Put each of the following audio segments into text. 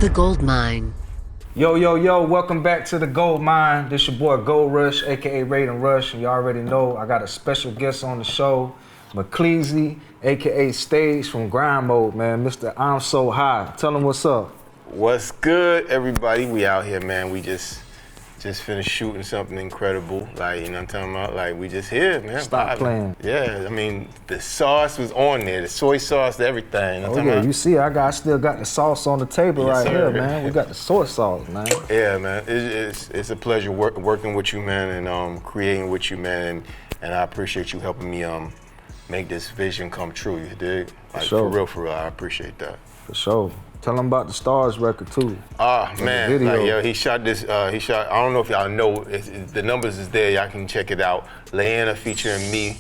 The Gold Mine. Yo, yo, yo, welcome back to The Gold Mine. This your boy Gold Rush, aka Raidenrush, and you already know I got a special guest on the show, Mcklezie, aka Stage from Grind Mode, man, Mr. I'm So High. Tell him what's up. What's good, everybody? We out here, man. We just finished shooting something incredible. Like, you know what I'm talking about? Like, we just here, man. Stop playing. Yeah, I mean, the sauce was on there, the soy sauce, everything. You know Oh yeah, you see, I still got the sauce on the table Yes, right sir. here, man. We got the soy sauce, man. Yeah, man. It's a pleasure working with you, man, and creating with you, man. And I appreciate you helping me make this vision come true. You dig? Like, sure. For real. I appreciate that. For sure. Tell them about the Stars record too. Man, video. like, yo, he shot, I don't know if y'all know, the numbers is there, y'all can check it out. Leanna featuring me,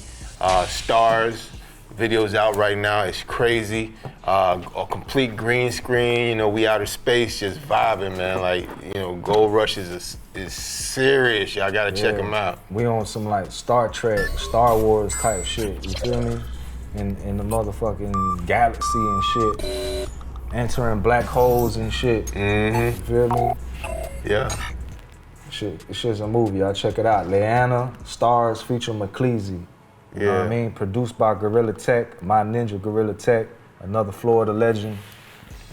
Stars, video's out right now, it's crazy. A complete green screen, you know, we outer space just vibing, man. Like, you know, Gold Rush is serious, y'all gotta check him out. We on some like Star Trek, Star Wars type shit, you feel me? In the motherfucking galaxy and shit. Entering black holes and shit. Mm-hmm. You feel me? Yeah. Shit, it's just a movie. Y'all check it out. Leanna, Stars featuring Mcklezie. You know what I mean? Produced by Gorilla Tech, my ninja Gorilla Tech, another Florida legend.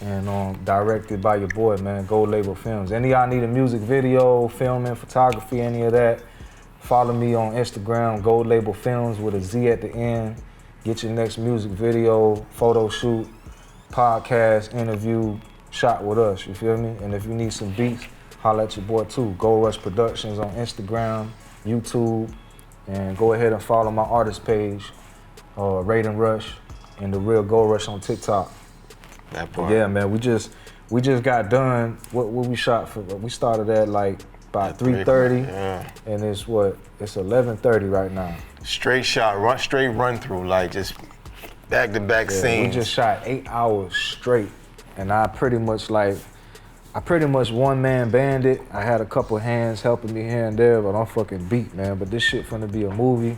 And directed by your boy, man, Gold Label Films. Any of y'all need a music video, filming, photography, any of that, follow me on Instagram, Gold Label Films with a Z at the end. Get your next music video, photo shoot, podcast, interview, shot with us, you feel me? And if you need some beats, holla at your boy too. Gold Rush Productions on Instagram, YouTube, and go ahead and follow my artist page, Raidenrush, and The Real Gold Rush on TikTok. That part. Yeah, man, we just got done. What we shot for? We started at like about 3:30, and it's 11:30 right now. Straight shot, straight run through, like just back-to-back scenes. We just shot 8 hours straight, and I pretty much one-man band it. I had a couple hands helping me here and there, but I'm fucking beat, man. But this shit finna be a movie,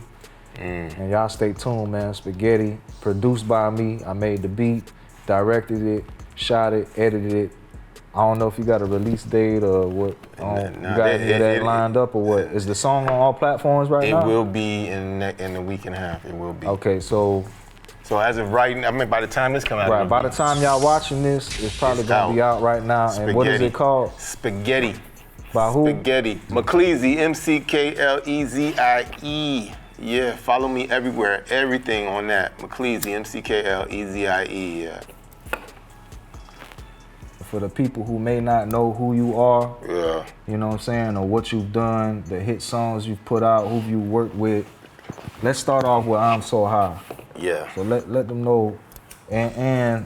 and y'all stay tuned, man. Spahetti, produced by me. I made the beat, directed it, shot it, edited it. I don't know if you got a release date or what. You got any of that lined up or what? Is the song on all platforms right now? It will be in a week and a half. It will be. Okay, so as of right now, I mean, by the time this comes out, right, by the time y'all watching this, it's probably gonna be out right now. Spahetti. And what is it called? Spahetti. By who? Spahetti. Mcklezie, Mcklezie. Yeah, follow me everywhere. Everything on that. Mcklezie, Mcklezie. Yeah. For the people who may not know who you are, you know what I'm saying, or what you've done, the hit songs you've put out, who you worked with. Let's start off with I'm So High. Yeah. So let them know, and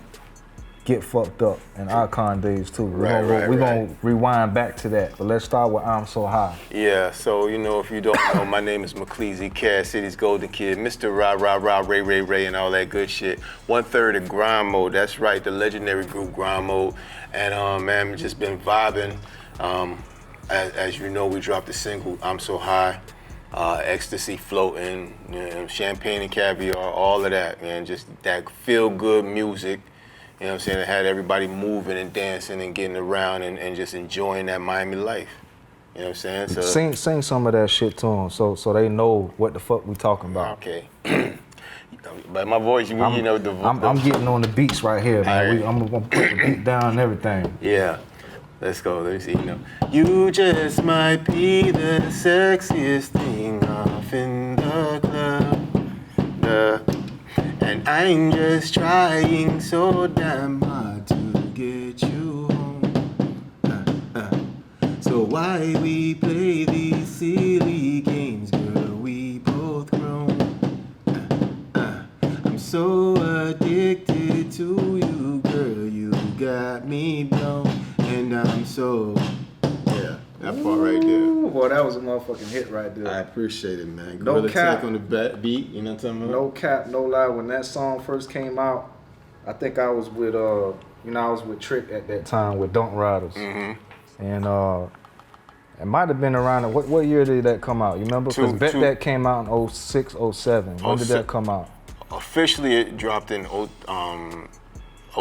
Get Fucked Up and Icon Days too. We're gonna rewind back to that, but let's start with I'm So High. Yeah, so you know, if you don't know, my name is Mcklezie, Cass City's Golden Kid, Mr. Rah, Ray, and all that good shit. 1/3 of Grind Mode, that's right, the legendary group Grind Mode. And man, just been vibing. As you know, we dropped the single, I'm So High. Ecstasy floating, you know, champagne and caviar, all of that, man. Just that feel-good music, you know what I'm saying? It had everybody moving and dancing and getting around and just enjoying that Miami life. You know what I'm saying? So, sing some of that shit to them so they know what the fuck we talking about. Okay. But my voice, you know, I'm getting on the beats right here, man. I'm gonna put the beat down and everything. Yeah. Let's go, let me see, you know. You just might be the sexiest thing off in the club. And I'm just trying so damn hard to get you home. So why we play these silly games, girl, we both grown. I'm so addicted to you, girl, you got me blown. And I'm so, that part right there. Boy, that was a motherfucking hit right there. I appreciate it, man. No Gorilla cap. Tech on the beat, you know what I'm talking about? No cap, no lie. When that song first came out, I think I was with, I was with Trick at that time with Don't Riders. Mm-hmm. And it might have been around, what year did that come out? You remember? Because Bet That came out in 06, 07. When did that come out? Officially, it dropped in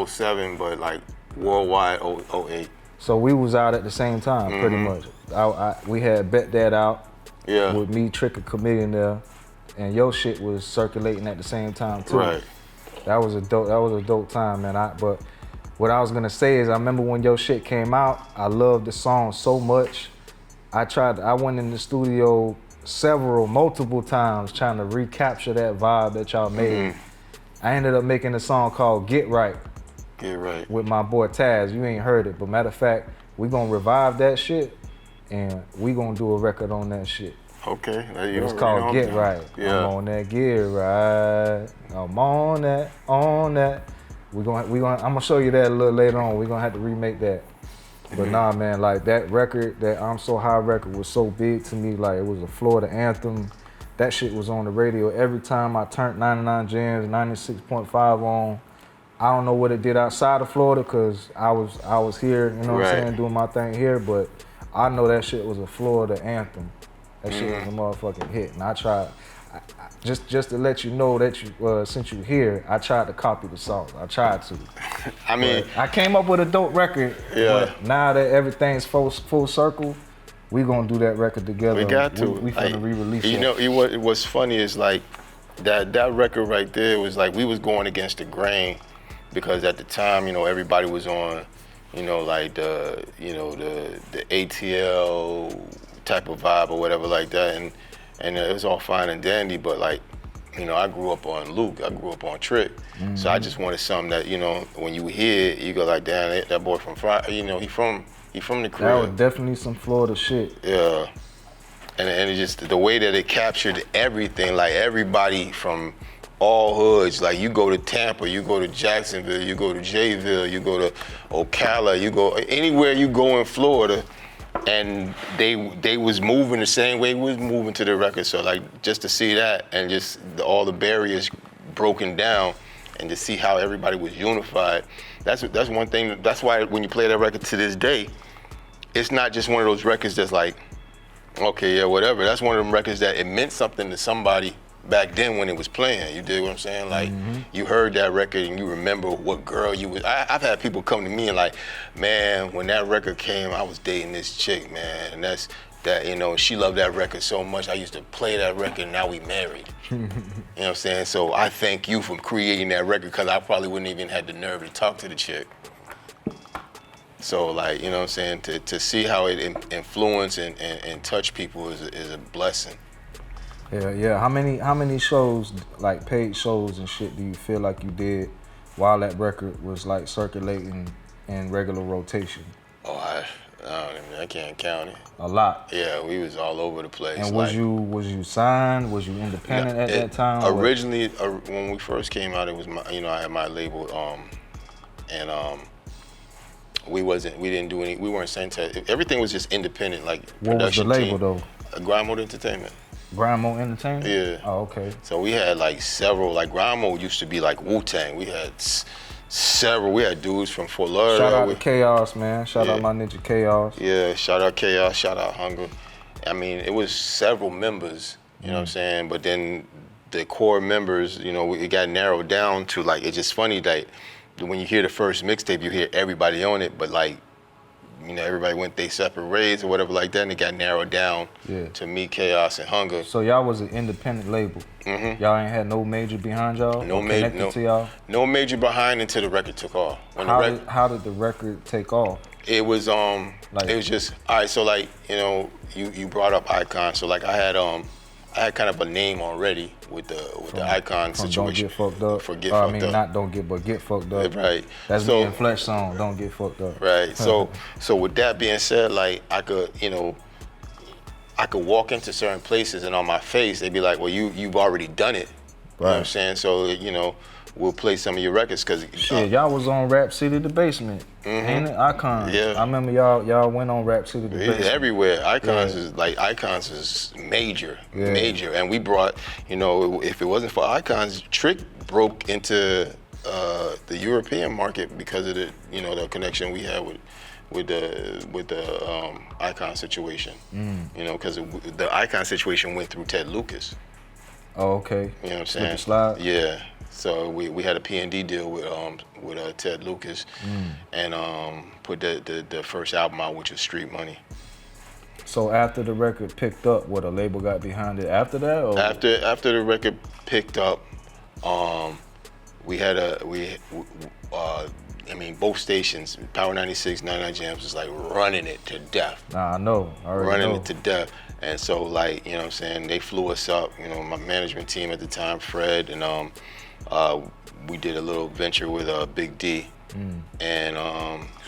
07, but like Worldwide 08. So we was out at the same time, pretty much. We had Bet That Out with me, Trick, and Chameleon there, and your shit was circulating at the same time too. Right. That was a dope time, man. But what I was gonna say is, I remember when your shit came out, I loved the song so much. I went in the studio multiple times trying to recapture that vibe that y'all made. I ended up making a song called Get Right. Get Right. With my boy Taz. You ain't heard it, but matter of fact, we gonna revive that shit and we gonna do a record on that shit. Okay. It's called Get Right. Yeah. I'm on that Get Right. I'm on that. I'm gonna show you that a little later on. We're gonna have to remake that. But nah, man, like that record, that I'm So High record was so big to me. Like it was a Florida anthem. That shit was on the radio every time I turned 99 Jams, 96.5 on. I don't know what it did outside of Florida because I was here, you know what I'm saying, doing my thing here, but I know that shit was a Florida anthem. That shit was a motherfucking hit. And I tried, just to let you know that since you here, I tried to copy the song. I tried to. I mean, I came up with a dope record, but now that everything's full circle, we gonna do that record together. We got to. We finna re-release it. You know, what's funny is like that record right there was like we was going against the grain because at the time, you know, everybody was on, you know, like the ATL type of vibe or whatever like that, and it was all fine and dandy, but like, you know, I grew up on Luke, I grew up on Trick, so I just wanted something that, you know, when you hear it, you go like, damn, that boy from Friday, you know, he from the crib. That was definitely some Florida shit. Yeah, and it just, the way that it captured everything, like everybody from all hoods, like you go to Tampa, you go to Jacksonville, you go to Jayville, you go to Ocala, you go anywhere you go in Florida, and they was moving the same way we was moving to the record. So like just to see that and just all the barriers broken down and to see how everybody was unified, that's one thing. That's why when you play that record to this day, it's not just one of those records that's like, okay, yeah, whatever. That's one of them records that it meant something to somebody back then when it was playing. You dig what I'm saying? Like, you heard that record and you remember what girl you was. I've had people come to me and like, man, when that record came, I was dating this chick, man, and that, you know, she loved that record so much. I used to play that record and now we married. You know what I'm saying? So I thank you for creating that record because I probably wouldn't even had the nerve to talk to the chick. So like, you know what I'm saying? To see how it influence and touch people is a blessing. Yeah. How many shows, like paid shows and shit, do you feel like you did while that record was like circulating in regular rotation? Oh, I can't count it. A lot. Yeah, we was all over the place. And was you signed? Was you independent at that time? Originally, when we first came out, it was my, you know, I had my label, and we weren't signed to, everything was just independent, like what production was the label team. though? Grind Mode Entertainment. Grind Mode Entertainment? Yeah. Oh, okay. So we had like several, like Grind Mode used to be like Wu-Tang. We had several, we had dudes from Fort Lauderdale. Shout out to Chaos, man. Shout out my ninja Chaos. Yeah, shout out Chaos, shout out Hunger. I mean, it was several members, you know what I'm saying? But then the core members, you know, it got narrowed down to like, it's just funny that when you hear the first mixtape, you hear everybody on it, but like, you know, everybody went their separate ways or whatever like that, and it got narrowed down to me, Chaos, and Hunger. So y'all was an independent label. Y'all ain't had no major behind y'all? No major, to y'all? No major behind until the record took off. How did the record take off? It was it was just, all right, so like, you know, you brought up Icon, so like I had kind of a name already with the Icon situation. Don't Get Fucked Up. For Get Fucked Up. Not Don't Get, but Get Fucked Up. Right. That's me and Flesh song, Don't Get Fucked Up. Right. So with that being said, like I could walk into certain places and on my face they'd be like, well, you've already done it. Right. You know what I'm saying? So, you know, we'll play some of your records because shit, y'all was on Rap City The Basement, ain't it? Icon. Yeah. I remember y'all went on Rap City The Basement. Everywhere. Icons is major, and we brought, you know, if it wasn't for Icons, Trick broke into the European market because of the, you know, the connection we had with the Icon situation. You know, because the Icon situation went through Ted Lucas. Oh, okay. You know what I'm saying? With the slide? Yeah. So we had a P&D deal with Ted Lucas, and put the first album out, which was Street Money. So after the record picked up, what, a label got behind it after that? Or? After the record picked up, both stations, Power 96, 99 Jams, was like running it to death. Nah, I know. I already running know. it to death. And so, like, you know what I'm saying, they flew us up, you know, my management team at the time, Fred, and we did a little venture with Big D. And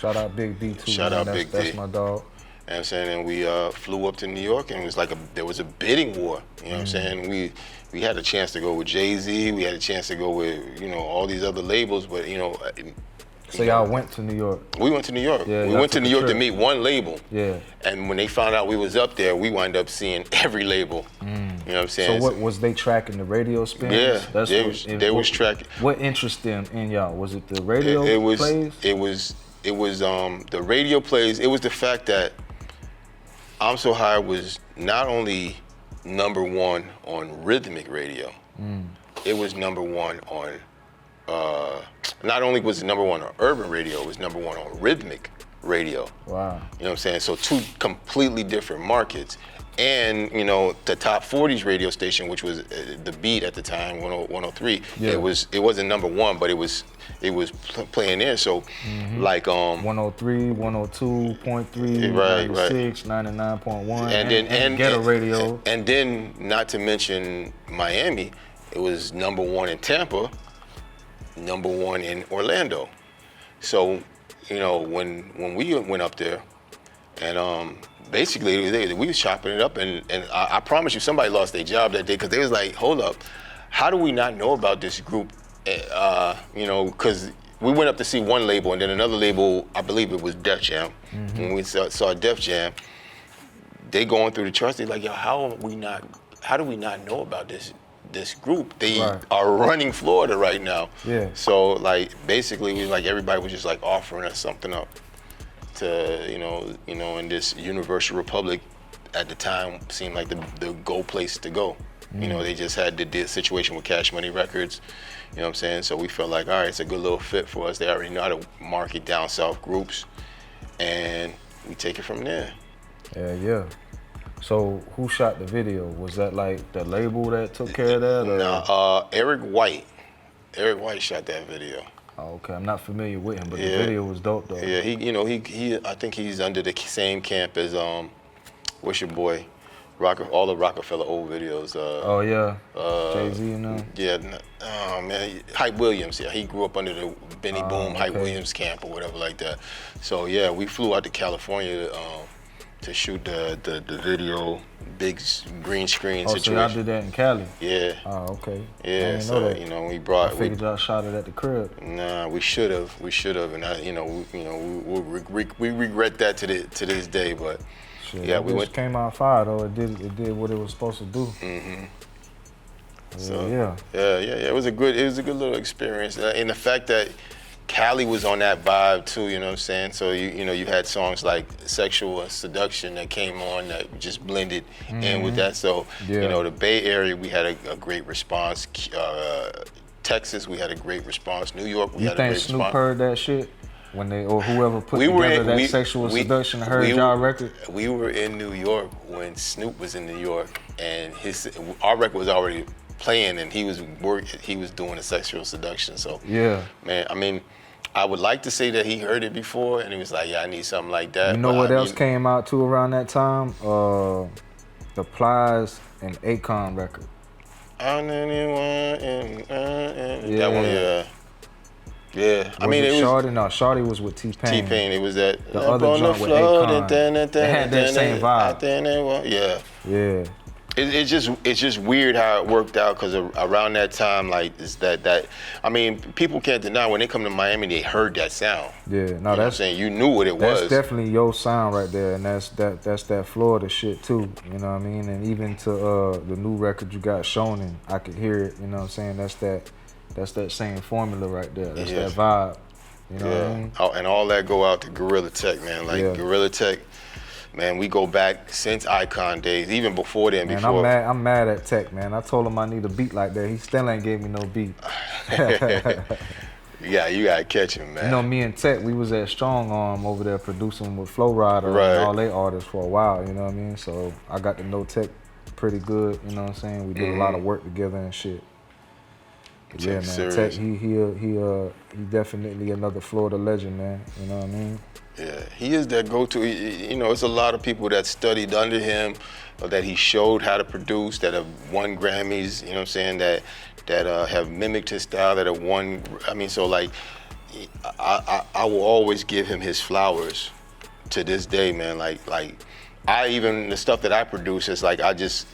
shout out Big D too. Shout out Big D. That's my dog. You know what I'm saying? And we flew up to New York, and it was like there was a bidding war. You know what I'm saying? We had a chance to go with Jay-Z. We had a chance to go with, you know, all these other labels, but, you know. So y'all went to New York? We went to New York. Yeah, we went to New York to meet one label. Yeah. And when they found out we was up there, we wound up seeing every label. You know what I'm saying? So what was they tracking, the radio spins? Yeah, they was tracking. What interested them in y'all? Was it the radio plays? It was the radio plays. It was the fact that I'm So High was not only #1 on rhythmic radio, it was #1 on, not only was it #1 on urban radio, it was #1 on rhythmic radio. Wow. You know what I'm saying? So two completely different markets. And, you know, the top 40s radio station, which was The Beat at the time, 103, yeah. it wasn't #1, but it was playing there. So, like 103, 102.3, right, 96, 99.1, and ghetto radio. And then, not to mention Miami, it was #1 in Tampa, #1 in Orlando. So, you know, when we went up there, and basically we was chopping it up, and I promise you, somebody lost their job that day, because they was like, hold up, how do we not know about this group? You know, because we went up to see one label, and then another label, I believe it was Def Jam. When we saw Def Jam, they going through the charts, they like, yo, how do we not know about this group? They are running Florida right now. Yeah. So, like, basically, we like, everybody was just like offering us something up to, you know, in this Universal Republic at the time seemed like the go place to go. You know, they just had the situation with Cash Money Records. You know what I'm saying? So we felt like, all right, it's a good little fit for us. They already know how to market down south groups, and we take it from there. Yeah. So who shot the video? Was that like the label that took care of that? Or? No, Eric White. Eric White shot that video. Oh, okay, I'm not familiar with him, but the video was dope though. Yeah, he I think he's under the same camp as what's your boy? All the Rockefeller old videos. Oh yeah, Jay-Z, you know. Yeah, oh man, Hype Williams. Yeah, he grew up under the Benny Boom, Hype Williams camp or whatever like that. So yeah, we flew out to California to shoot the video, big green screen situation. So y'all did that in Cali? Yeah. Oh, okay. Yeah, so you know, we brought. I figured y'all shot it at the crib. Nah, we should have, and we regret that to this day, but. Shit, yeah, we went. Came out fire though. It did what it was supposed to do. So yeah. It was a good little experience, and the fact that Cali was on that vibe too. You know what I'm saying? So you had songs like "Sexual Seduction" that came on that just blended in with that. So you know, the Bay Area, we had a great response. Texas, we had a great response. New York, we had a great response. You think Snoop heard that shit? When they, or whoever put together that Sexual Seduction heard y'all record? We were in New York when Snoop was in New York, and our record was already playing, and he was doing a Sexual Seduction. So yeah, man, I mean, I would like to say that he heard it before, and he was like, yeah, I need something like that. You know what else came out too around that time? The Plies and Akon record. That one, yeah. Yeah, I mean, it was Shorty. No, Shorty was with T-Pain. T-Pain, it was that. The other joint with Akon. They had that same vibe. Yeah. Yeah. It's just weird how it worked out, because around that time, like, is that I mean, people can't deny when they come to Miami, they heard that sound. Yeah, no, you know what I'm saying, you knew what it was. That's definitely your sound right there, and that's that Florida shit too. You know what I mean? And even to the new record you got, Shonen, I could hear it. You know what I'm saying? That's that same formula right there. That's that vibe. You know what I mean? And all that go out to Gorilla Tech, man. Like Gorilla Tech, man, we go back since Icon days, even before then. Man, before. I'm mad at Tech, man. I told him I need a beat like that. He still ain't gave me no beat. Yeah, you gotta catch him, man. You know, me and Tech, we was at Strong Arm over there producing with Flow Rider Right. and all they artists for a while, you know what I mean? So I got to know Tech pretty good, you know what I'm saying? We did a lot of work together and shit. But yeah, man, serious. Tech, he definitely another Florida legend, man. You know what I mean? Yeah, he is that go-to. You know, it's a lot of people that studied under him, or that he showed how to produce, that have won Grammys. You know what I'm saying? That have mimicked his style, that have won. I mean, so like, I will always give him his flowers to this day, man. Like I even the stuff that I produce is like I just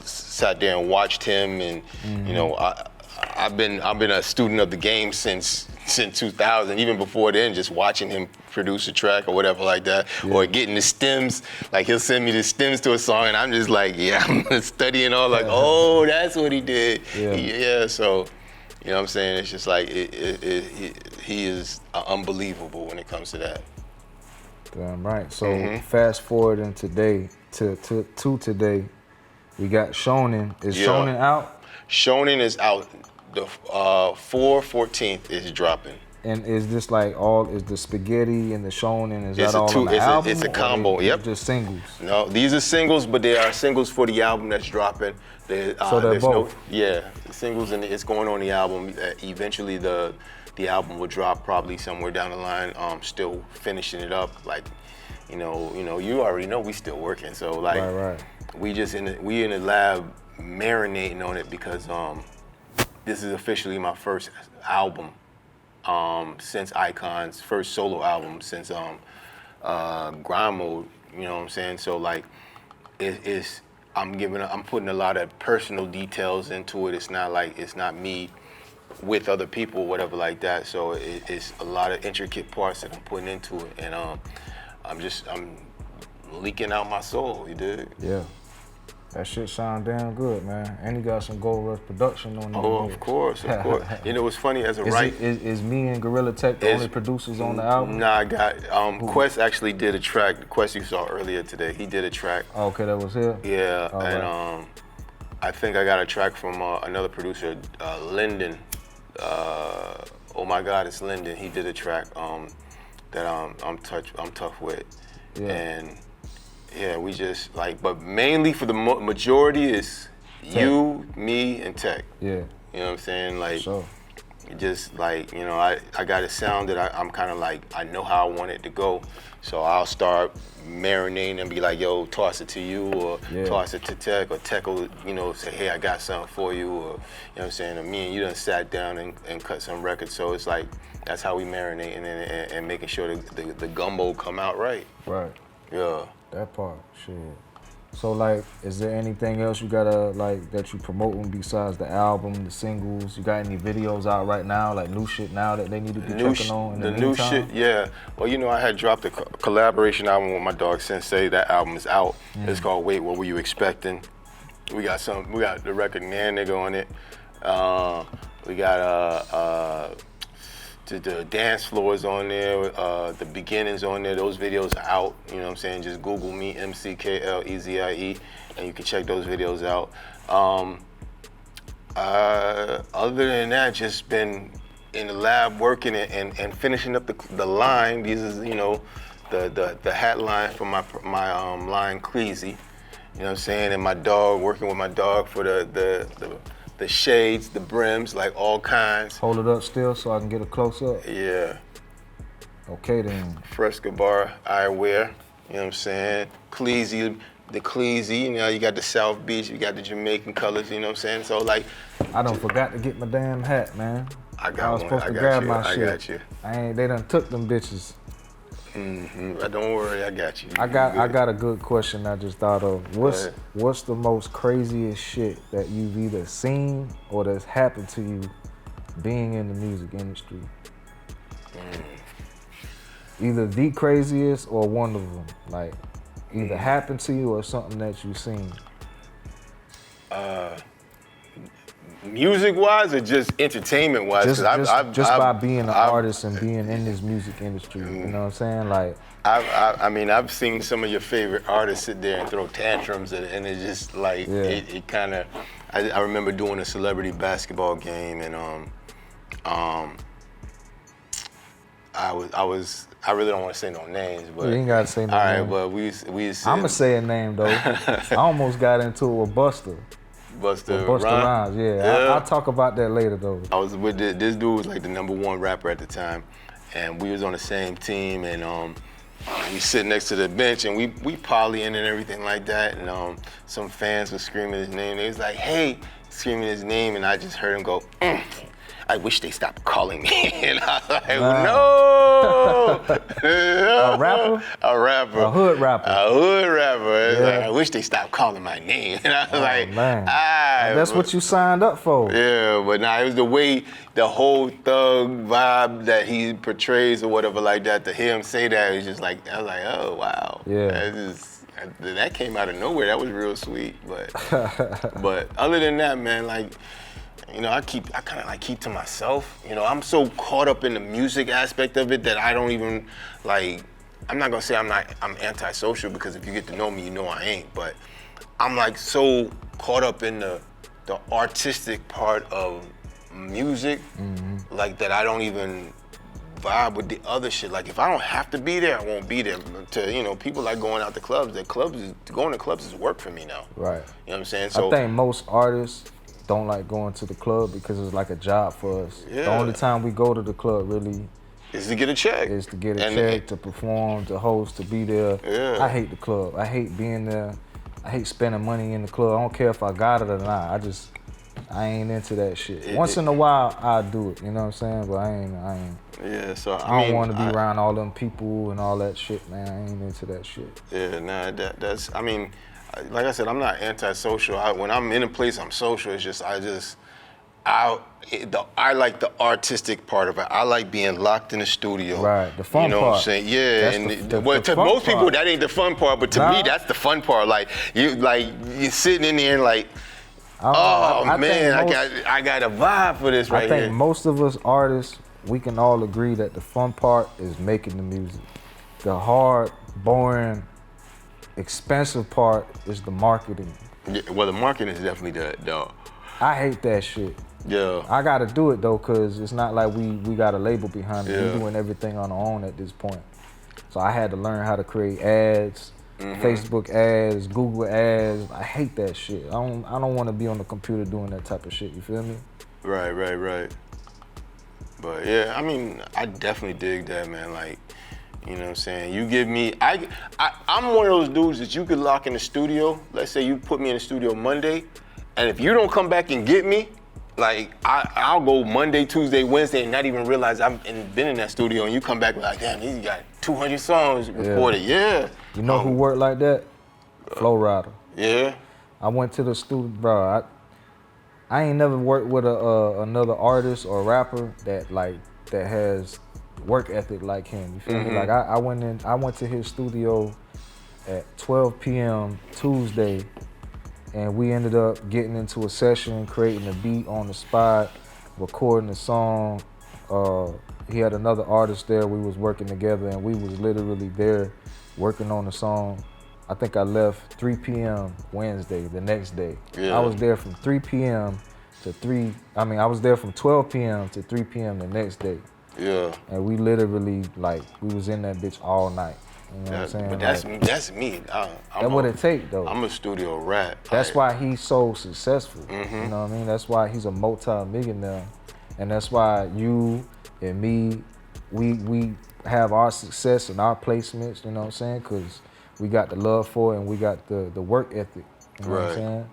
sat there and watched him, and you know I've been a student of the game since 2000, even before then, just watching him produce a track or whatever like that, or getting the stems. Like he'll send me the stems to a song, and I'm just like, yeah, I'm studying all like, oh, that's what he did. Yeah. So, you know what I'm saying? It's just like he is unbelievable when it comes to that. Damn right. So fast forward in today to today, we got Shonen. Is Shonen out? Shonen is out. The 4/14th is dropping. And is this like is the Spahetti and the Shonen, is that all on the album? It's a combo, yep. Just singles? No, these are singles, but they are singles for the album that's dropping. So they're both? The singles, and it's going on the album. Eventually the album will drop probably somewhere down the line. Still finishing it up, like, you already know we still working. So like, right. we in the lab marinating on it because this is officially my first album since Icon's first solo album since Grind Mode. You know what I'm saying? So like, I'm putting a lot of personal details into it. It's not me with other people, whatever like that. So it's a lot of intricate parts that I'm putting into it, and I'm leaking out my soul. You dig? Yeah. That shit sound damn good, man. And he got some Gold Rush production on there. Oh, of course. You know what's funny, as a Is me and Gorilla Tech the only producers on the album? Nah, I got Quest actually did a track. Quest you saw earlier today, he did a track. Oh, okay, that was here? Yeah, and I think I got a track from another producer, Lyndon. Oh my God, it's Lyndon. He did a track that I'm tough with, and yeah, we just like, but mainly for the majority is Tech. You, me, and Tech. Yeah. You know what I'm saying? Like, sure. Just like, I got a sound that I'm kind of like, I know how I want it to go. So I'll start marinating and be like, yo, toss it to you, or toss it to Tech, or Tech will, say, hey, I got something for you, or, you know what I'm saying? And me and you done sat down and cut some records. So it's like, that's how we marinate and making sure the gumbo come out right. Right. Yeah. That part, shit. So like, is there anything else you gotta like that you promoting besides the album, the singles? You got any videos out right now, like new shit now that they need to be checking on? In the new shit, yeah. Well, I had dropped a collaboration album with my dog Sensei. That album is out. It's called Wait, What Were You Expecting? We got the record Nan Nigga on it. We got the dance floors on there, the beginnings on there. Those videos are out. You know what I'm saying? Just Google me, Mcklezie, and you can check those videos out. Other than that, just been in the lab working and finishing up the line. These is the hat line for my line Mcklezie. You know what I'm saying? And my dog, working with my dog for the shades, the brims, like all kinds. Hold it up still so I can get a close up. Yeah. Okay then. Fresca bar eyewear, you know what I'm saying? Mcklezie, the Mcklezie, you got the South Beach, you got the Jamaican colors, you know what I'm saying? So like, I done forgot to get my damn hat, man. I was supposed to grab my shit. I got you. They done took them bitches. Don't worry, I got you. I got a good question I just thought of. What's the most craziest shit that you've either seen or that's happened to you being in the music industry? Either the craziest or one of them. Like, either happened to you or something that you've seen. music-wise or just entertainment-wise? Just by being an artist and being in this music industry, you know what I'm saying? Like, I mean, I've seen some of your favorite artists sit there and throw tantrums, and it's just like it kind of. I remember doing a celebrity basketball game, and I really don't want to say no names, but you ain't gotta say no all names. right, but we I'ma say a name though. I almost got into it with Busta Rhymes. Yeah. I'll talk about that later though. I was with this dude was like the #1 rapper at the time, and we was on the same team, and we sit next to the bench, and we polying and everything like that, and some fans were screaming his name. They was like, "Hey," screaming his name, and I just heard him go, "I wish they stopped calling me." And I was like, no. A rapper? A rapper. A hood rapper. A hood rapper. It's like, I wish they stopped calling my name. And I was like, man. That's what you signed up for. Yeah, but nah, it was the way, the whole thug vibe that he portrays or whatever like that, to hear him say that, it's just like, I was like, oh, wow. Yeah. That came out of nowhere. That was real sweet. But other than that, man, like, you know, I kind of like keep to myself. You know, I'm so caught up in the music aspect of it that I don't even, like, I'm not gonna say I'm antisocial, because if you get to know me, you know I ain't. But I'm like so caught up in the artistic part of music, like that I don't even vibe with the other shit. Like, if I don't have to be there, I won't be there. To, you know, people like going out to clubs. Going to clubs is work for me now. Right. You know what I'm saying? So I think most artists don't like going to the club because it's like a job for us. Yeah. The only time we go to the club really is to get a check. Is to get a check, to perform, to host, to be there. Yeah. I hate the club. I hate being there. I hate spending money in the club. I don't care if I got it or not. I ain't into that shit. Once in a while, I do it. You know what I'm saying? But I ain't. Yeah. So I don't want to be around all them people and all that shit, man. I ain't into that shit. Yeah. Nah. That's. I mean, like I said, I'm not antisocial. When I'm in a place, I'm social. It's just I like the artistic part of it. I like being locked in the studio. Right, the fun part. You know what I'm saying? Yeah, that's to most people that ain't the fun part, but to me that's the fun part. Like you're sitting in there and like, I got a vibe for this right here. I think most of us artists, we can all agree that the fun part is making the music. The hard, boring, expensive part is the marketing. Yeah, well, the marketing is definitely the I hate that shit. Yeah. I gotta do it though, cause it's not like we got a label behind it. We're doing everything on our own at this point. So I had to learn how to create ads, Facebook ads, Google ads. I hate that shit. I don't want to be on the computer doing that type of shit. You feel me? Right. But yeah, I mean, I definitely dig that, man. Like, you know what I'm saying? You give me, I'm one of those dudes that you could lock in the studio. Let's say you put me in the studio Monday, and if you don't come back and get me, like, I'll go Monday, Tuesday, Wednesday, and not even realize I've been in that studio, and you come back like, damn, he's got 200 songs recorded. Yeah. You know who worked like that? Flow Rider. Yeah. I went to the studio, bro. I ain't never worked with another artist or rapper that has work ethic like him. You feel me? Like I went to his studio at 12 p.m. Tuesday, and we ended up getting into a session, creating a beat on the spot, recording the song. He had another artist there. We was working together, and we was literally there working on the song. I think I left 3 p.m. Wednesday, the next day. Yeah. I was there from 3 p.m. to I was there from 12 p.m. to 3 p.m. the next day. Yeah. And we literally, we was in that bitch all night. You know what I'm saying? But that's me. That's what it take, though. I'm a studio rat. That's why he's so successful. You know what I mean? That's why he's a multi-millionaire. And that's why you and me, we have our success and our placements, you know what I'm saying? Because we got the love for it and we got the work ethic, you know what I'm saying?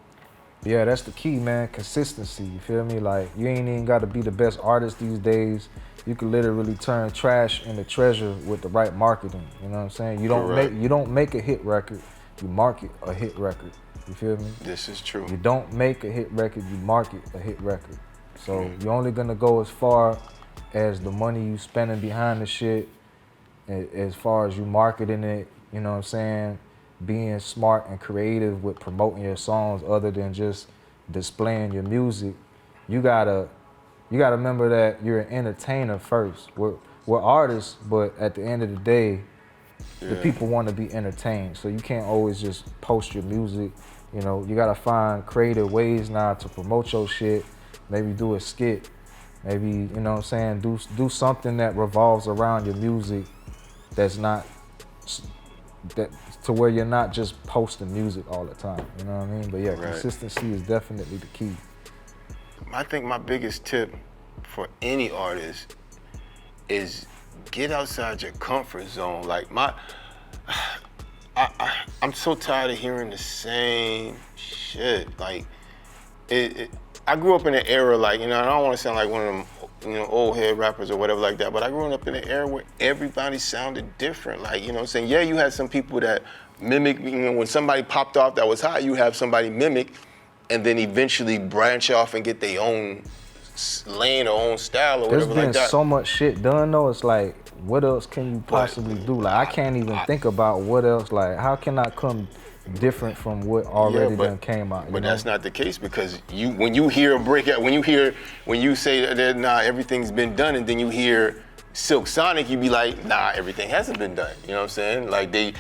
Yeah, that's the key, man, consistency, you feel me? Like, you ain't even gotta be the best artist these days. You can literally turn trash into treasure with the right marketing, you know what I'm saying? You don't make a hit record, you market a hit record, you feel me? This is true. You don't make a hit record, you market a hit record. So you're only gonna go as far as the money you spending behind the shit, as far as you marketing it, you know what I'm saying? Being smart and creative with promoting your songs other than just displaying your music. you gotta remember that you're an entertainer first. We're artists, but at the end of the day, the people want to be entertained. So you can't always just post your music. You know, you gotta find creative ways now to promote your shit. Maybe do a skit. Maybe, you know what I'm saying, do something that revolves around your music that's not, that to where you're not just posting music all the time. You know what I mean? But yeah, consistency is definitely the key. I think my biggest tip for any artist is get outside your comfort zone. Like I'm so tired of hearing the same shit. Like, I grew up in an era, like, you know, I don't want to sound like one of them, you know, old head rappers or whatever like that, but I grew up in an era where everybody sounded different. Like, you know what I'm saying? Yeah, you had some people that mimic, you know, when somebody popped off that was hot, you have somebody mimic and then eventually branch off and get their own lane or own style or whatever like that. There's been so much shit done though, it's like, what else can you possibly do? Like, I can't even think about what else, like, how can I come different from what already done came out? But that's not the case, because when you hear a breakout, when you say that nah, everything's been done, and then you hear Silk Sonic, you be like, nah, everything hasn't been done. You know what I'm saying? Like they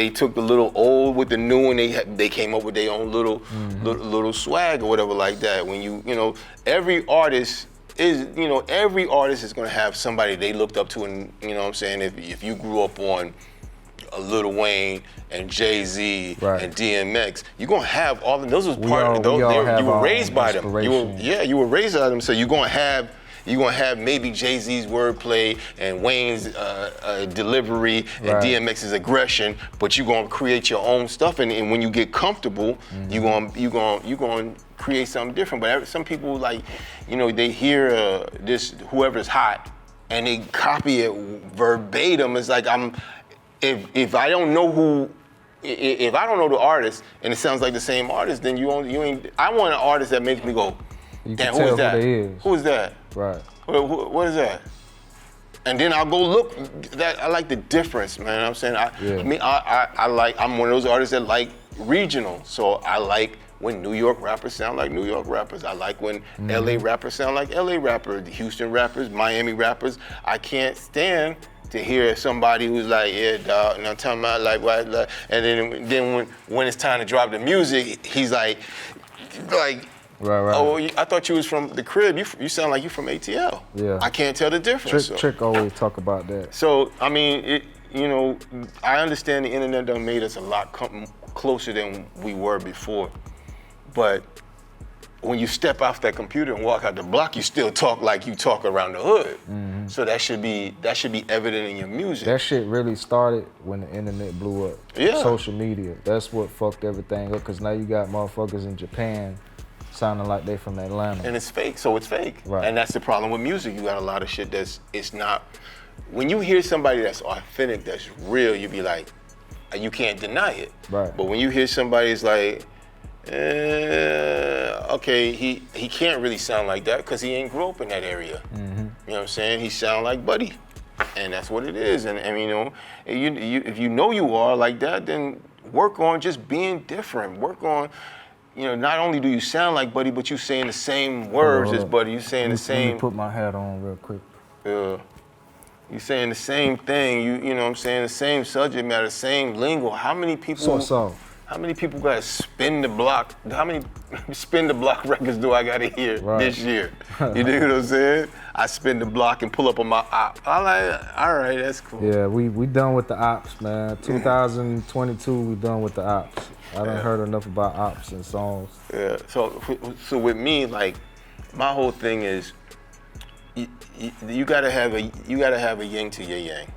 took the little old with the new, and they came up with their own little swag or whatever like that. When you know, every artist is gonna have somebody they looked up to, and you know what I'm saying, if you grew up on Lil Wayne and Jay-Z and DMX, you're gonna have all of those. Was part of those. You were raised by them. You were raised by them. So you're gonna have maybe Jay-Z's wordplay and Wayne's delivery and DMX's aggression, but you're gonna create your own stuff. And when you get comfortable, you're gonna create something different. But some people, like, you know, they hear this whoever's hot and they copy it verbatim. It's like if I don't know if I don't know the artist and it sounds like the same artist, then you ain't. I want an artist that makes me go, damn, who is that? Who is that? Right. What is that? And then I'll go look. I like the difference, man. You know what I'm saying, I'm one of those artists that like regional. So I like when New York rappers sound like New York rappers. I like when LA rappers sound like LA rappers. The Houston rappers, Miami rappers. I can't stand to hear somebody who's like, yeah, dog, and I'm talking about like what, and then when it's time to drop the music, he's like, right. Oh, I thought you was from the crib. You sound like you from ATL. Yeah. I can't tell the difference. Trick always talk about that. So I mean, you know, I understand the internet done made us a lot closer than we were before, but when you step off that computer and walk out the block, you still talk like you talk around the hood. So that should be evident in your music. That shit really started when the internet blew up. Yeah. Social media. That's what fucked everything up, because now you got motherfuckers in Japan sounding like they from Atlanta. And it's fake, so it's fake. Right. And that's the problem with music. You got a lot of shit it's not. When you hear somebody that's authentic, that's real, you be like, you can't deny it. Right. But when you hear somebody that's like, okay, he can't really sound like that because he ain't grew up in that area. You know what I'm saying? He sound like Buddy, and that's what it is. And you know, if you know you are like that, then work on just being different. Work on, you know, not only do you sound like Buddy, but you saying the same words as Buddy. You saying the same. Let me put my hat on real quick. Yeah. You saying the same thing. You know what I'm saying? The same subject matter, same lingo. How many people? How many people gotta spin the block? How many spin the block records do I gotta hear this year? You dig what I'm saying? I spin the block and pull up on my op. I'm like, all right, that's cool. Yeah, we done with the ops, man. 2022, we done with the ops. I done heard enough about ops and songs. Yeah. So with me, like, my whole thing is, you gotta have a yin to your yang.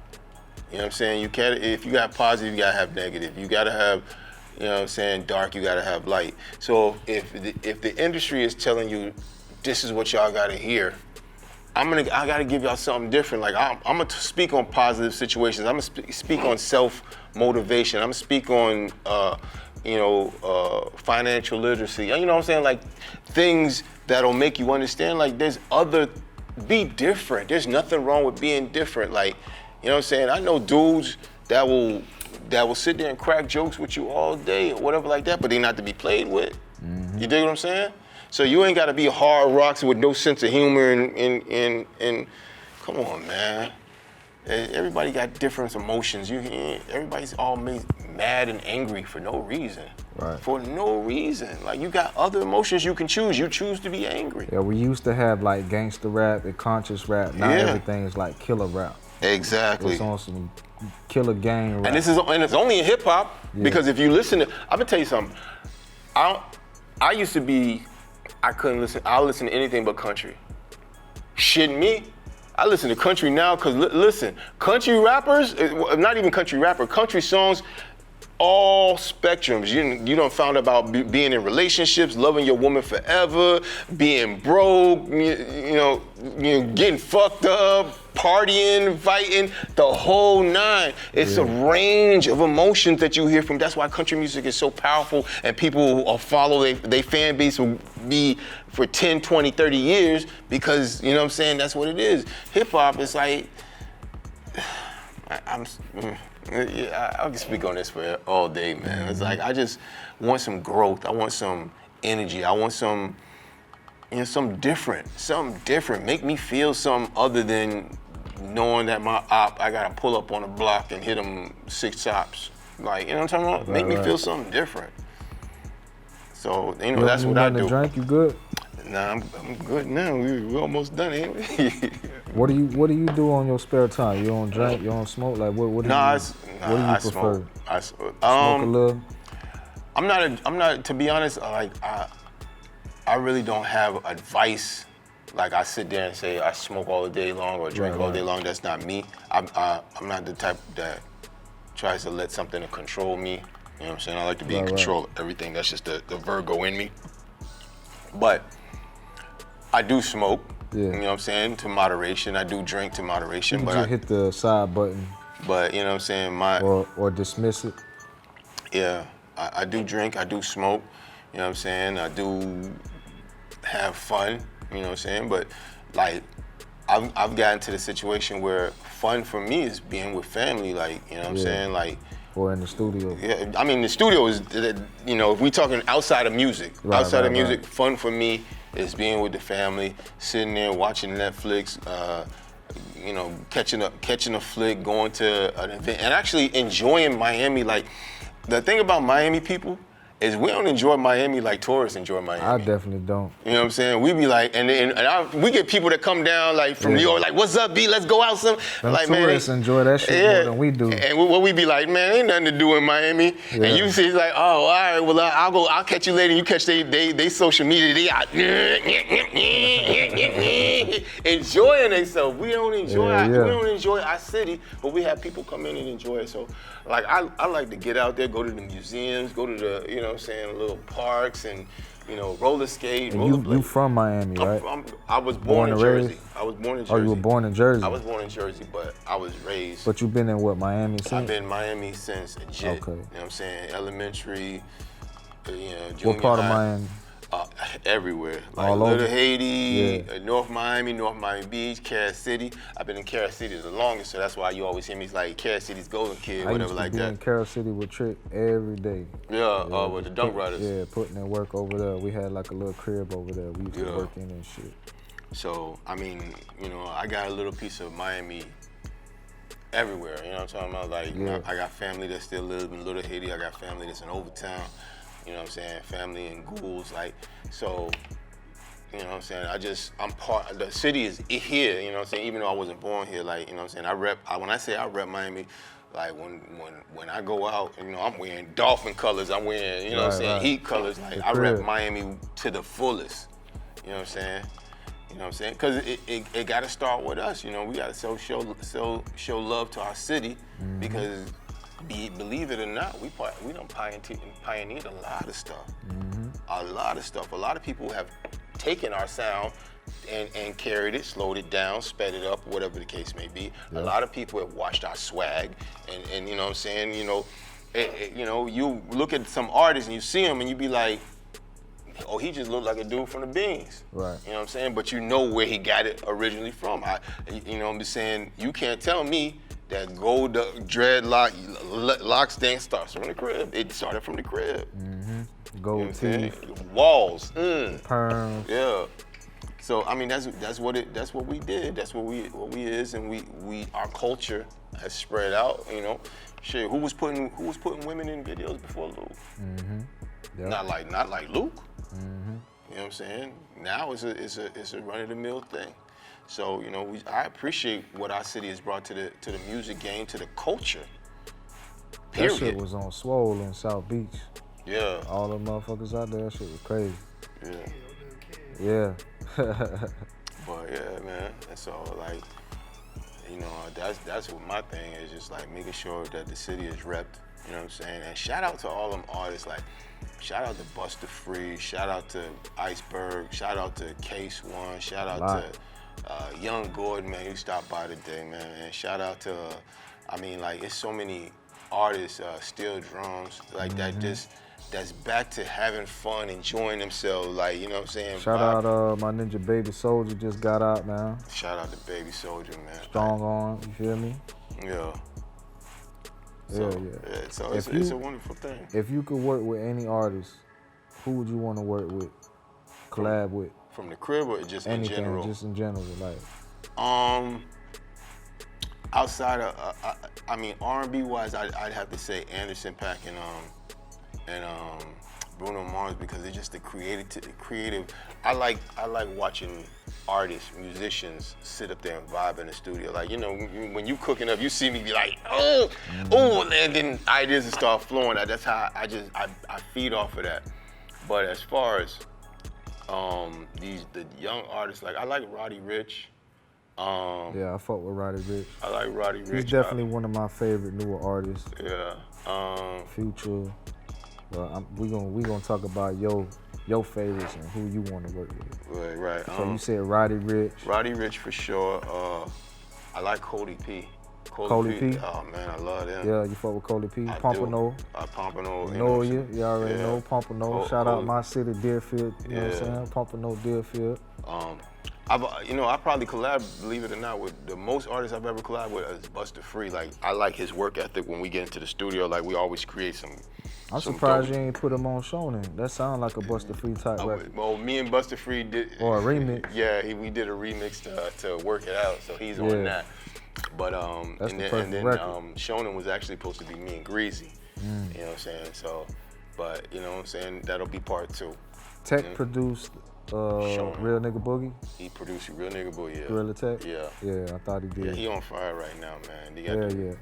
You know what I'm saying? If you got positive, you gotta have negative. You gotta have, you know what I'm saying, dark, you gotta have light. So if the industry is telling you this is what y'all gotta hear, I gotta give y'all something different. Like, I'm gonna speak on positive situations. I'm gonna speak on self-motivation. I'm gonna speak on financial literacy. You know what I'm saying? Like, things that'll make you understand, like, be different. There's nothing wrong with being different. Like, you know what I'm saying? I know dudes that will sit there and crack jokes with you all day or whatever like that, but they're not to be played with. You dig what I'm saying? So you ain't got to be hard rocks with no sense of humor and come on, man. Everybody got different emotions. Everybody's all mad and angry for no reason. Right. For no reason. Like, you got other emotions you can choose. You choose to be angry. Yeah, we used to have like gangster rap and conscious rap. Now everything is like killer rap. Exactly. It's on some killer gang rap. And it's only in hip hop because if you listen to, I'm gonna tell you something. I used to be, I'll listen to anything but country. Shitting me. I listen to country now because listen, country rappers, not even country rapper, country songs, all spectrums. You done found about being in relationships, loving your woman forever, being broke, getting fucked up, partying, fighting, the whole nine. It's a range of emotions that you hear from. That's why country music is so powerful, and people will follow they fan base will be for 10, 20, 30 years because, you know what I'm saying, that's what it is. Hip hop is like, I can speak on this for all day, man. It's like, I just want some growth. I want some energy. I want some, something different. Make me feel something other than knowing that I gotta pull up on a block and hit him 6 chops. Like, you know what I'm talking about? Make me feel something different. So, that's what I do. Drink, you good? Nah, I'm good now. We're almost done, ain't we? What do you do on your spare time? You don't drink? You don't smoke? Like what do you prefer? Smoke. Smoke a little. I'm not. To be honest, like I really don't have advice. Like, I sit there and say I smoke all day long or drink all day long. That's not me. I'm not the type that tries to let something to control me. You know what I'm saying? I like to be in control of everything. That's just the Virgo in me. But I do smoke. Yeah. You know what I'm saying? To moderation. I do drink to moderation. You just hit the side button. But you know what I'm saying? Or dismiss it. Yeah. I do drink, I do smoke, you know what I'm saying? I do have fun, you know what I'm saying? But like, I've gotten to the situation where fun for me is being with family, like, you know what I'm saying? Like, or in the studio. Yeah, I mean, the studio is, if we talking outside of music, fun for me is being with the family, sitting there watching Netflix, catching a flick, going to an event, and actually enjoying Miami. Like, the thing about Miami people is we don't enjoy Miami like tourists enjoy Miami. I definitely don't. You know what I'm saying? We be like, we get people that come down like from New York, like, what's up, B? Let's go out some. Like, tourists enjoy that shit more than we do. And we be like, man, ain't nothing to do in Miami. Yeah. And you see, it's like, oh, all right, well, I'll catch you later. And you catch they social media, they out enjoying themselves. We don't enjoy our city, but we have people come in and enjoy it. So, like, I like to get out there, go to the museums, go to the, you know what I'm saying, little parks, and, roller skate, rollerblade. You from Miami, right? I was born in Jersey. I was born in Jersey. Oh, you were born in Jersey? I was born in Jersey, but I was raised. But you've been in what, Miami since? I've been in Miami since JIT. Okay. You know what I'm saying? Elementary, junior What part high. of Miami? Everywhere. Like all Little over? Haiti, North Miami Beach, Carol City. I've been in Carol City the longest, so that's why you always hear me like Carol City's golden kid, whatever like that. I used to be in Carol City with Trick every day. Yeah, with the Dunk Riders. Yeah, putting in work over there. We had like a little crib over there. We used to work in and shit. So, I mean, I got a little piece of Miami everywhere, you know what I'm talking about? Like, I got family that still live in Little Haiti. I got family that's in Overtown. You know what I'm saying? Family and ghouls, like, so, you know what I'm saying? I'm part, the city is here, you know what I'm saying? Even though I wasn't born here, like, you know what I'm saying? When I say I rep Miami, like, when I go out, I'm wearing Dolphin colors, I'm wearing, what I'm saying, Heat colors, like, I rep Miami to the fullest, you know what I'm saying? You know what I'm saying? Because it got to start with us, we got to show love to our city, because believe it or not, we done pioneered a lot of stuff. A lot of stuff. A lot of people have taken our sound and carried it, slowed it down, sped it up, whatever the case may be. A lot of people have watched our swag, and you know what I'm saying? You look at some artists and you see them and you be like, oh, he just looked like a dude from the Beans. Right. You know what I'm saying? But you know where he got it originally from. I'm just saying, you can't tell me that gold dreadlock locks dance starts from the crib. It started from the crib. gold teeth, walls, perms. yeah. So I mean that's what we did. That's what we is, and we our culture has spread out. You know, shit. Who was putting women in videos before Luke? Mm-hmm. Yep. Not like Luke. Mm-hmm. You know what I'm saying? Now it's a run of the mill thing. So you know I appreciate what our city has brought to the music game, to the culture. Period. That shit was on Swole in South Beach. Yeah. All the motherfuckers out there, that shit was crazy. Yeah. Yeah. But yeah, man. And so like, you know, that's what my thing is, just like making sure that the city is repped. You know what I'm saying? And shout out to all them artists, like shout out to Busta Free, shout out to Iceberg, shout out to Case One, shout out to Young Gordon, man, who stopped by today, man. And shout out to, I mean, like, it's so many artists, Steel Drums, like that's back to having fun, enjoying themselves, like, you know what I'm saying? Shout out my Ninja Baby Soldier just got out, man. Shout out to Baby Soldier, man. Strong arm, you feel me? Yeah. So, yeah. So it's a wonderful thing. If you could work with any artist, who would you want to work with, collab with? From the crib or just anything, in general? Just in general, like. Outside of, I mean, R&B wise, I'd have to say Anderson .Paak and Bruno Mars, because they're just the creative. I like watching artists, musicians sit up there and vibe in the studio. Like, you know, when you cooking up, you see me be like, oh, and then ideas start flowing. That's how I feed off of that. But as far as the young artists, like I like Roddy Ricch. Yeah, I fuck with Roddy Ricch. I like Roddy Ricch. He's definitely one of my favorite newer artists. Yeah. Future. Well, we gonna talk about your favorites and who you want to work with. Right. So you said Roddy Ricch. Roddy Ricch for sure. I like Cody P. Cody P. Oh man, I love him. Yeah, you fuck with Cody P. Pompano. Pompano. You already know Pompano. Shout out my city, Deerfield. You know what I'm saying? Pompano, Deerfield. I probably collab, believe it or not, with the most artists I've ever collabed with is Busta Free. Like, I like his work ethic when we get into the studio. Like, we always create some. I'm surprised you ain't put him on Shonen. That sounds like a Busta Free type record. Well, me and Busta Free did. Or a remix. Yeah, we did a remix to work it out, so he's on that. But That's and the then record. Shonen was actually supposed to be me and Mcklezie. You know what I'm saying? So, but you know what I'm saying? That'll be part 2. Tech produced Real Nigga Boogie. He produced Real Nigga Boogie, yeah. Gorilla Tech? Yeah. Yeah, I thought he did. Yeah, he on fire right now, man. He got the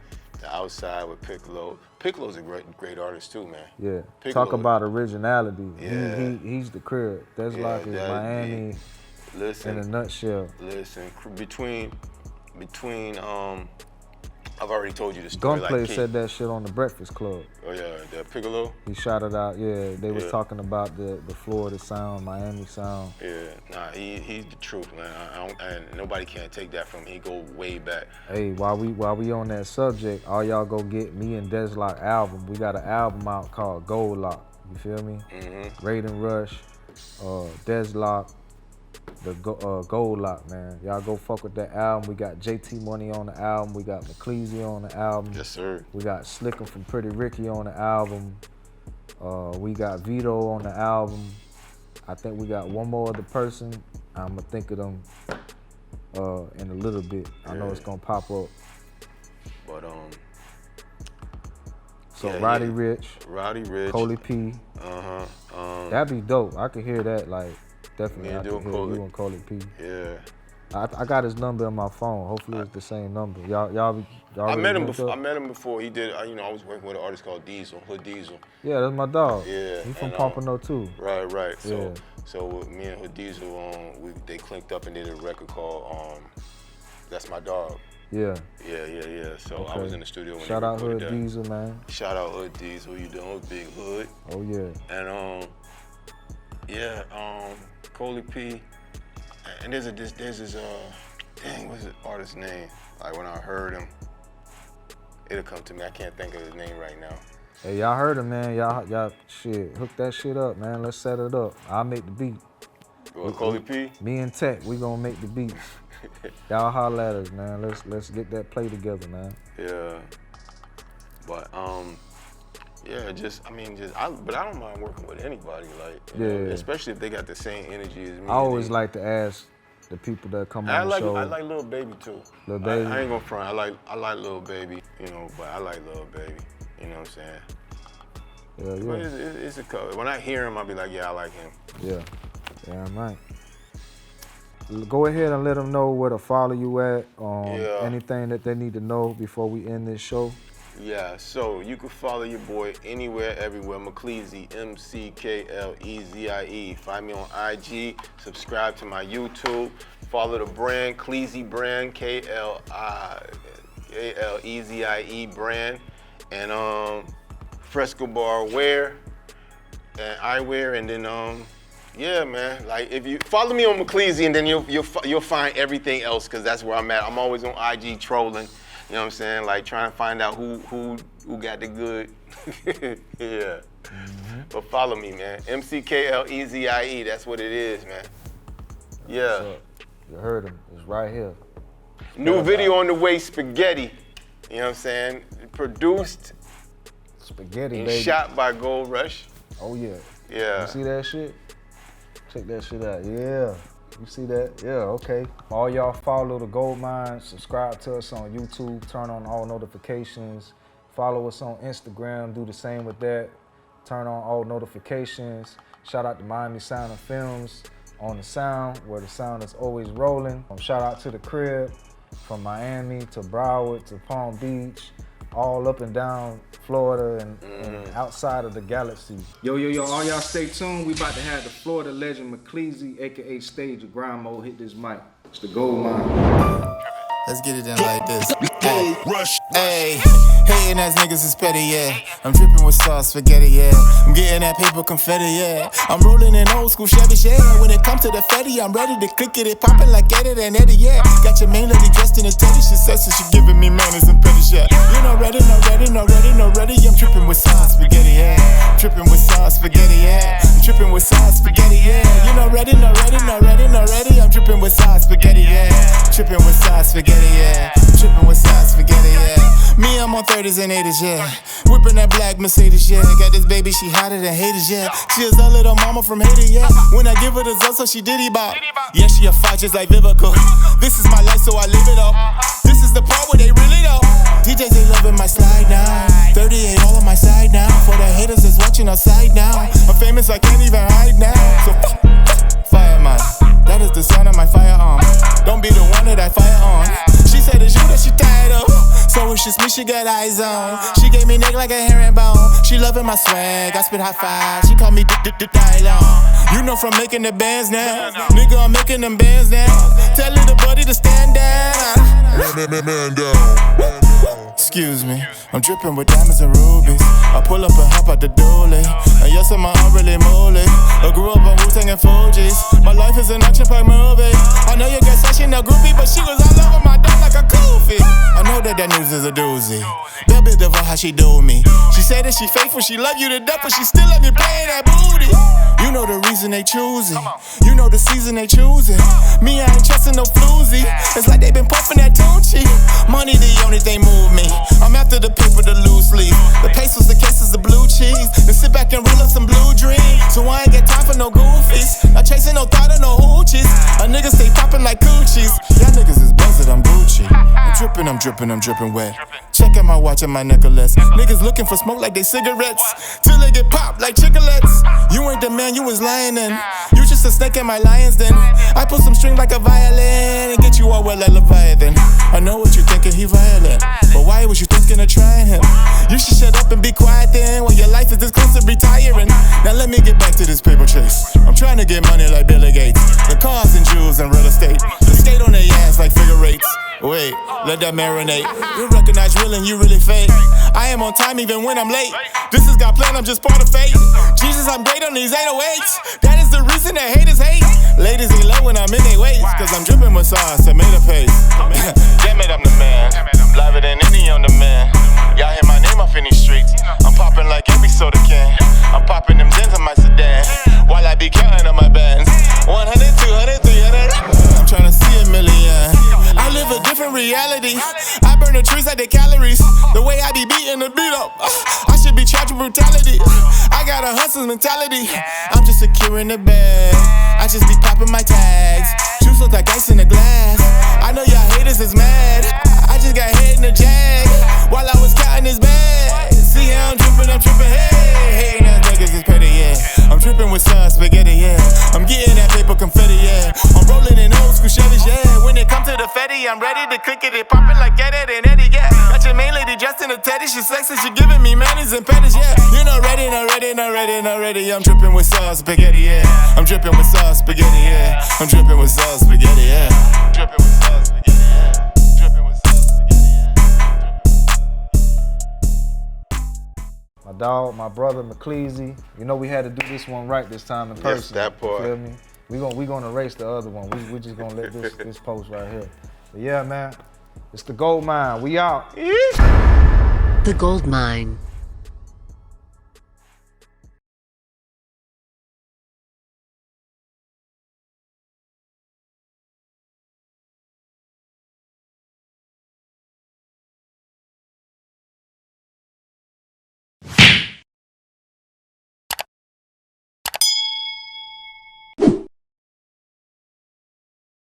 Outside with Piccolo. Piccolo's a great artist too, man. Yeah. Piccolo, Talk about originality. Yeah. He's the crib. That's like his Miami in a nutshell. Listen, between I've already told you the story. Gunplay said that shit on the Breakfast Club. Oh yeah, the Piccolo? He shouted out, they was talking about the Florida sound, Miami sound. Yeah, nah, he's the truth, man. And nobody can take that from him. He go way back. Hey, while we on that subject, all y'all go get me and Deslock album. We got an album out called Gold Lock. You feel me? Raidenrush, Deslock, the Gold Lock, man. Y'all go fuck with that album. We got JT Money on the album. We got Mcklezie on the album. Yes, sir. We got Slickum from Pretty Ricky on the album. We got Vito on the album. I think we got one more other person. I'm gonna think of them in a little bit. I know it's gonna pop up. But so Roddy Ricch, Cody P. That'd be dope. I could hear that, like. Definitely, I can hear you and Cody P. Yeah. I got his number on my phone. Hopefully, it's the same number. Y'all I met him before. He did. I was working with an artist called Diesel, Hood Diesel. Yeah, that's my dog. Yeah. He from Pompano too. Right. So, yeah. With me and Hood Diesel, they clinked up and did a record called "That's My Dog." Yeah. Yeah. So okay. I was in the studio when Shout they out Hood that. Diesel, man. Shout out Hood Diesel. You doing Big Hood? Oh yeah. And Cody P. And there's this what's the artist's name? Like when I heard him, it'll come to me. I can't think of his name right now. Hey, y'all heard him, man. Y'all shit, hook that shit up, man. Let's set it up. I'll make the beat. Cody P? Me and Tech, we gonna make the beats. Y'all holler at us, man. Let's get that play together, man. Yeah. But Yeah, but I don't mind working with anybody, like, you know, especially if they got the same energy as me. I always like to ask the people that come on the show. I like Lil Baby too. Lil Baby? I ain't gonna front. I like Lil Baby, you know, but I like Lil Baby. You know what I'm saying? Yeah. But it's a color. When I hear him, I'll be like, yeah, I like him. Yeah, right. Go ahead and let them know where to follow you at. Anything that they need to know before we end this show. Yeah, so you can follow your boy anywhere, everywhere. Mcklezie, Mcklezie. Find me on IG. Subscribe to my YouTube. Follow the brand, Kleezie brand, Klezie brand, and Fresco Bar wear and eyewear, and then yeah, man. Like if you follow me on Mcklezie, and then you'll find everything else, because that's where I'm at. I'm always on IG trolling. You know what I'm saying? Like trying to find out who got the good. Yeah. But follow me, man. Mcklezie. That's what it is, man. Yeah. You heard him. It's right here. New video on the way, Spahetti. You know what I'm saying? Produced. Spahetti, and baby. Shot by Raidenrush. Oh yeah. Yeah. You see that shit? Check that shit out. Yeah. You see that? Yeah, okay. All y'all follow TheGoldMighne, subscribe to us on YouTube, turn on all notifications, follow us on Instagram, do the same with that, turn on all notifications. Shout out to Miami Sound and Films on the sound, where the sound is always rolling. Shout out to the crib, from Miami to Broward to Palm Beach, all up and down Florida and outside of the galaxy. Yo, all y'all stay tuned. We about to have the Florida legend Mcklezie, aka Stage of Grind Mode, hit this mic. It's the TheGoldMighne. Let's get it in like this. Hey, hey, hating ass niggas is petty, yeah. I'm dripping with sauce, spaghetti, yeah. I'm getting that paper confetti, yeah. I'm rolling in old school Chevy, yeah. When it comes to the Fetty, I'm ready to click it, popping like Edit and Eddie, yeah. Got your main lady dressed in a teddy, she says she giving me manners and petty, yeah. You know ready, no ready, no ready, no ready. I'm dripping with sauce, spaghetti, yeah. Dripping with sauce, spaghetti, yeah. I'm dripping with sauce, spaghetti, yeah. You know ready, no ready, no ready, no ready. I'm dripping with sauce, spaghetti, yeah. Dripping with sauce, spaghetti, yeah. Trippin' with sauce, spaghetti, yeah. Me, I'm on 30s and 80s, yeah. Whippin' that black Mercedes, yeah. Got this baby, she hotter than haters, yeah. She is a little mama from Haiti, yeah. When I give her the zone, so she diddy bop. Yeah, she a fight just like Vivica. This is my life, so I live it up. This is the part where they really know. DJs, they loving my slide now. 38 all on my side now. For the haters that's watching outside now. I'm famous, I can't even hide now. So fireman, that is the sound of my firearm. Don't be the one that I fire on. She said it's you that she tired of. So it's just me she got eyes on. She gave me neck like a herringbone. She loving my swag, I spit high five. She call me Dylon. You know from making the bands now. Nigga, I'm making them bands now. Tell little buddy to stand down. Man down. Excuse me, I'm dripping with diamonds and rubies. I pull up and hop out the dolly. And yes, I'm really moly. I grew up on Wu-Tang and Fugees. My life is an action packed movie. I know you guys say she no groupie, but she was all over my dog like a goofy. I know that news is a doozy. That bitch of how she do me. She said that she faithful, she love you to death, but she still let me play that booty. You know the reason they choosing. You know the season they choosing. Me, I ain't trusting no floozy. It's like they been puffing that Tunchi. Money the only thing move me. I'm after the paper, the loose leaf. The pesos, the cases, the blue cheese. Then sit back and roll up some blue dreams. So I ain't got time for no goofies. Not chasing no thought of no hoochies. A nigga stay popping like coochies. Y'all niggas is buzzed, I'm Gucci. I'm dripping wet. Check out my watch and my necklace. Niggas looking for smoke like they cigarettes. Till they get popped like chicklets. You ain't the man, you was lying then. You just a snake in my lion's den. I put some string like a violin and get you all wet like Leviathan. I know what you thinking, he violent. But why was you thinking of trying him? You should shut up and be quiet then. While your life is this close to retiring. Now let me get back to this paper chase. I'm trying to get money like Bill Gates. The cars and jewels and real estate. The skate on their ass like figure eights. Wait, let that marinate. You recognize real and you really fake. I am on time even when I'm late. This is God plan, I'm just part of fate. Jesus, I'm great on these 808s. That is the reason that haters hate. Ladies, they love when I'm in their waist. Cause I'm dripping with sauce, tomato paste. Damn it, I'm the man. Liver than any on the man. Y'all hear my name off in these streets. I'm popping like every soda can. I'm popping them Zens in my sedan. While I be counting on my bands. 100, 200, 300. I'm trying to see a million. I live a different reality. I burn the trees like the calories. The way I be beating the beat up. I should should be charged with brutality. I got a hustler's mentality. I'm just securing the bag. I just be popping my tags. Juice look like ice in a glass. I know y'all haters is mad. I just got hit in the jag while I was counting this bag. See how I'm tripping, hey. Hating ass niggas is petty, yeah. I'm tripping with sauce, spaghetti, yeah. I'm getting that paper confetti, yeah. I'm rolling in old school Chevys, yeah. When it comes to the fetty, I'm ready to cook it. It popping like Get It and Eddie, yeah. Got your main lady dressed in a teddy. She sexy, she giving me manners and petties, yeah. You're not ready, not ready, not ready, not ready. I'm dripping with sauce, spaghetti, yeah. I'm dripping with sauce, spaghetti, yeah. I'm dripping with sauce, spaghetti, yeah. Dripping with sauce, spaghetti, yeah. Dripping with sauce, spaghetti, yeah. My dog, my brother Mcklezie. You know we had to do this one right this time in person. Yes, that part. You feel me? We gonna erase the other one. We just gonna let this post right here. But yeah, man, it's the Gold Mine. We out. The Gold Mine.